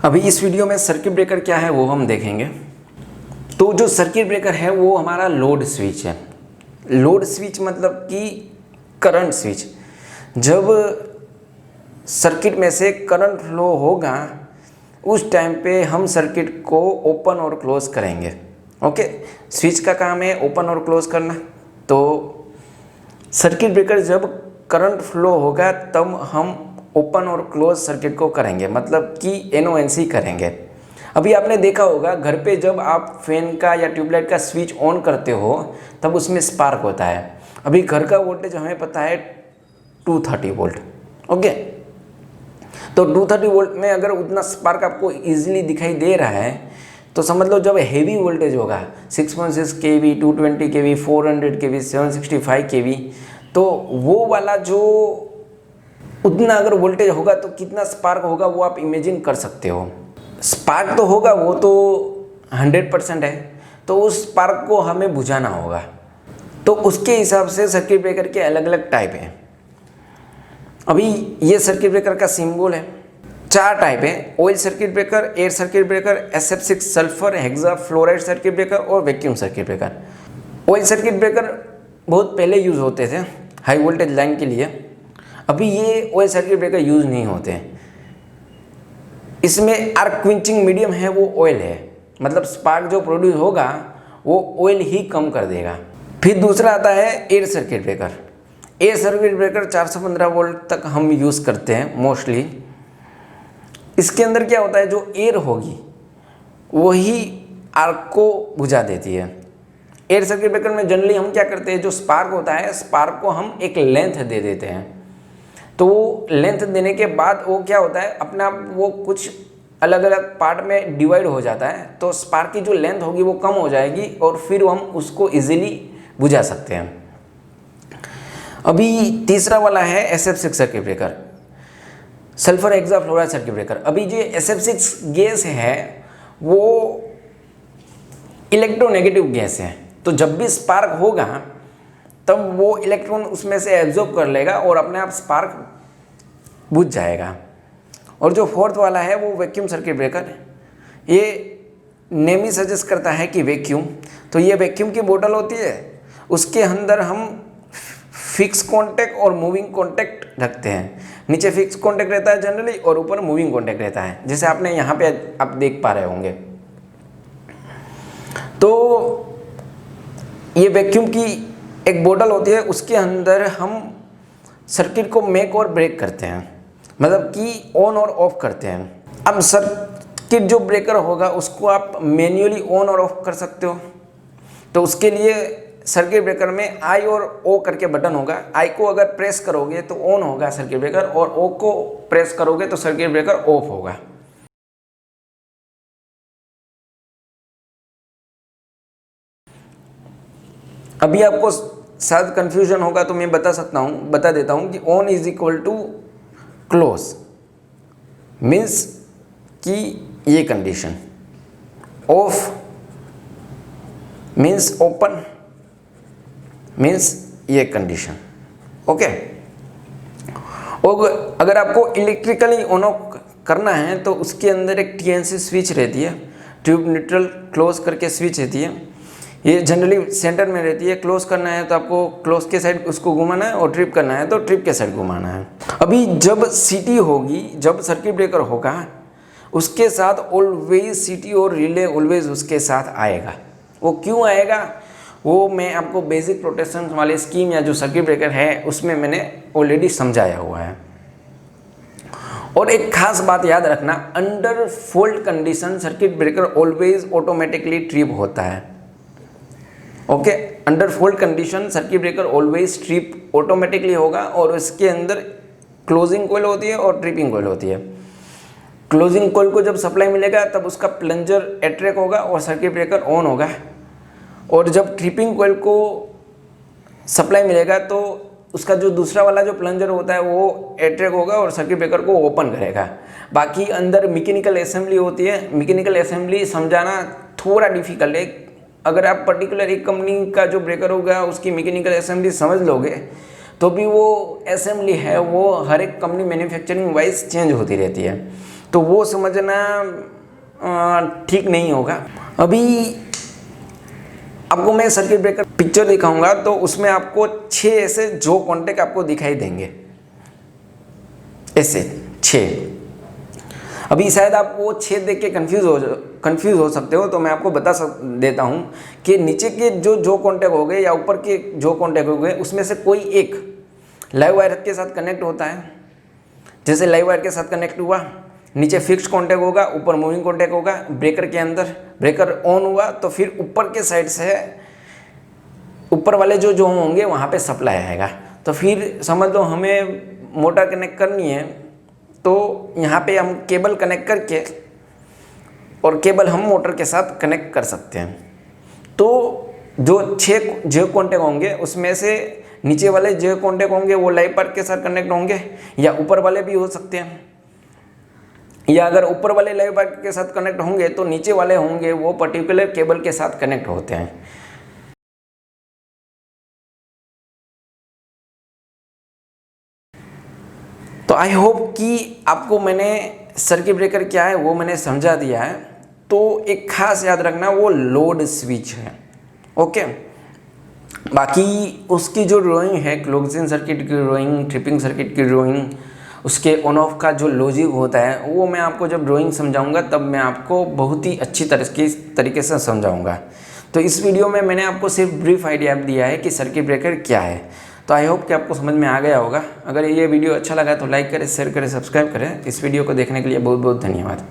अभी इस वीडियो में सर्किट ब्रेकर क्या है वो हम देखेंगे। तो जो सर्किट ब्रेकर है वो हमारा लोड स्विच है। लोड स्विच मतलब कि करंट स्विच। जब सर्किट में से करंट फ्लो होगा उस टाइम पे हम सर्किट को ओपन और क्लोज करेंगे। ओके, स्विच का काम है ओपन और क्लोज करना। तो सर्किट ब्रेकर जब करंट फ्लो होगा तब हम ओपन और क्लोज सर्किट को करेंगे, मतलब कि एनओएनसी करेंगे। अभी आपने देखा होगा घर पे जब आप फैन का या ट्यूबलाइट का स्विच ऑन करते हो तब उसमें स्पार्क होता है। अभी घर का वोल्टेज हमें पता है 230 वोल्ट। ओके, तो 230 वोल्ट में अगर उतना स्पार्क आपको इजीली दिखाई दे रहा है तो समझ लो जब हेवी वोल्टेज होगा 6.6 kV, 220 kV, 400 kV, 765 kV, तो वो वाला जो उतना अगर वोल्टेज होगा तो कितना स्पार्क होगा वो आप इमेजिन कर सकते हो। स्पार्क तो होगा, वो तो 100% है, तो उस स्पार्क को हमें बुझाना होगा। तो उसके हिसाब से सर्किट ब्रेकर के अलग अलग टाइप हैं। अभी ये सर्किट ब्रेकर का सिंबल है। 4 टाइप है: oil circuit breaker, air circuit breaker, SF6 sulphur hexafluoride circuit breaker और vacuum circuit breaker. Oil circuit breaker बहुत पहले यूज़ होते थे हाई वोल्टेज लाइन के लिए। अभी ये ऑयल सर्किट ब्रेकर यूज़ नहीं होते हैं। इसमें आर्क क्विंचिंग मीडियम है वो ऑयल है, मतलब स्पार्क जो प्रोड्यूस होगा वो ऑयल ही कम कर देगा। फिर दूसरा आता है air circuit breaker. Air circuit breaker 415 volt तक हम यूज़ करते हैं मोस्टली। इसके अंदर क्या होता है, जो एयर होगी वही आर्क को बुझा देती है। एयर सर्किट ब्रेकर में जनरली हम क्या करते हैं, जो स्पार्क होता है स्पार्क को हम एक लेंथ दे देते हैं। तो वो लेंथ देने के बाद वो क्या होता है, अपने आप वो कुछ अलग अलग पार्ट में डिवाइड हो जाता है। तो स्पार्क की जो लेंथ होगी वो कम हो जाएगी और फिर हम उसको इजीली बुझा सकते हैं। अभी तीसरा वाला है SF6 circuit breaker, sulphur hexafluoride circuit breaker. अभी जो SF6 गैस है वो इलेक्ट्रोनेगेटिव गैस है, तो जब भी स्पार्क होगा तब वो इलेक्ट्रॉन उसमें से एब्जॉर्ब कर लेगा और अपने आप स्पार्क बुझ जाएगा। और जो फोर्थ वाला है वो वैक्यूम सर्किट ब्रेकर है। ये नेम ही सजेस्ट करता है कि वैक्यूम, तो ये वैक्यूम की बोतल होती है, उसके अंदर हम फिक्स कॉन्टैक्ट और मूविंग कॉन्टैक्ट रखते हैं। नीचे फिक्स कॉन्टैक्ट रहता है जनरली और ऊपर मूविंग कॉन्टैक्ट रहता है, जैसे आपने यहाँ पे आप देख पा रहे होंगे। तो ये वैक्यूम की एक बोतल होती है, उसके अंदर हम सर्किट को मेक और ब्रेक करते हैं, मतलब कि ऑन और ऑफ करते हैं। अब सर्किट जो ब्रेकर होगा उसको आप मैन्युअली ऑन और ऑफ कर सकते हो। तो उसके लिए सर्किट ब्रेकर में आई और ओ करके बटन होगा। आई को अगर प्रेस करोगे तो ऑन होगा सर्किट ब्रेकर, और ओ को प्रेस करोगे तो सर्किट ब्रेकर ऑफ होगा। अभी आपको शायद कंफ्यूजन होगा तो मैं बता देता हूँ कि on is equal to close means कि ये condition, off means open means ये कंडीशन। ओके, और अगर आपको इलेक्ट्रिकली ऑन ऑफ करना है तो उसके अंदर एक TNC स्विच रहती है, ट्यूब न्यूट्रल क्लोज करके स्विच रहती है। ये जनरली सेंटर में रहती है। क्लोज करना है तो आपको क्लोज के साइड उसको घुमाना है और ट्रिप करना है तो ट्रिप के साइड घुमाना है। अभी जब CT होगी, जब सर्किट ब्रेकर होगा उसके साथ ऑलवेज CT और रिले ऑलवेज उसके साथ आएगा। वो क्यों आएगा वो मैं आपको बेसिक प्रोटेक्शन वाले स्कीम या जो सर्किट ब्रेकर है उसमें मैंने ऑलरेडी समझाया हुआ है। और एक खास बात याद रखना, under fault condition circuit breaker always automatically trip होता है। Okay, under fault condition circuit breaker always trip automatically होगा और इसके अंदर क्लोजिंग कॉइल होती है और ट्रिपिंग कॉइल होती है। क्लोजिंग कॉइल को जब सप्लाई मिलेगा तब उसका प्लंजर अट्रैक्ट होगा और सर्किट ब्रेकर ऑन होगा, और जब ट्रिपिंग कॉइल को सप्लाई मिलेगा तो उसका जो दूसरा वाला जो प्लंजर होता है वो अट्रैक्ट होगा और सर्किट ब्रेकर को ओपन करेगा। बाकी अंदर मैकेनिकल असेंबली होती है। मैकेनिकल असेंबली समझाना थोड़ा डिफिकल्ट है। अगर आप पर्टिकुलर एक कंपनी का जो ब्रेकर होगा उसकी मैकेनिकल असेंबली समझ लोगे तो भी वो असेंबली है वो हर एक कंपनी मैन्युफैक्चरिंग वाइज चेंज होती रहती है। तो वो समझना ठीक नहीं होगा। अभी आपको मैं सर्किट ब्रेकर पिक्चर दिखाऊंगा तो उसमें आपको 6 ऐसे जो कॉन्टेक्ट आपको दिखाई देंगे, ऐसे 6। अभी शायद आप वो 6 देख के कंफ्यूज हो सकते हो, तो मैं आपको देता हूँ कि नीचे के जो कॉन्टेक्ट हो गए या ऊपर के जो कॉन्टेक्ट हो गए उसमें से कोई एक लाइव वायर के साथ कनेक्ट होता है। जैसे लाइव वायर के साथ कनेक्ट हुआ, नीचे फिक्स्ड कॉन्टैक्ट होगा, ऊपर मूविंग कॉन्टैक्ट होगा। ब्रेकर के अंदर ब्रेकर ऑन हुआ तो फिर ऊपर के साइड से ऊपर वाले जो होंगे वहाँ पे सप्लाई आएगा। तो फिर समझ लो हमें मोटर कनेक्ट करनी है, तो यहाँ पे हम केबल कनेक्ट करके और केबल हम मोटर के साथ कनेक्ट कर सकते हैं। तो जो 6 जो कॉन्टैक्ट होंगे उसमें से नीचे वाले जो कॉन्टैक्ट होंगे वो लाइव वायर के साथ कनेक्ट होंगे, या ऊपर वाले भी हो सकते हैं। या अगर ऊपर वाले लाइव वायर के साथ कनेक्ट होंगे तो नीचे वाले होंगे वो पर्टिकुलर केबल के साथ कनेक्ट होते हैं। तो आई होप कि आपको मैंने सर्किट ब्रेकर क्या है वो मैंने समझा दिया है। तो एक खास याद रखना, वो लोड स्विच है, ओके। बाकी उसकी जो ड्राइंग है, क्लोजिंग सर्किट की ड्राइंग, ट्रिपिंग सर्किट की ड्राइंग, उसके ऑन ऑफ का जो लॉजिक होता है वो मैं आपको जब ड्राइंग समझाऊंगा तब मैं आपको बहुत ही अच्छी तरीके से समझाऊंगा। तो इस वीडियो में मैंने आपको सिर्फ ब्रीफ आइडिया दिया है कि सर्किट ब्रेकर क्या है। तो आई होप कि आपको समझ में आ गया होगा। अगर ये वीडियो अच्छा लगा तो लाइक करें, शेयर करें, सब्सक्राइब करें। इस वीडियो को देखने के लिए बहुत बहुत धन्यवाद।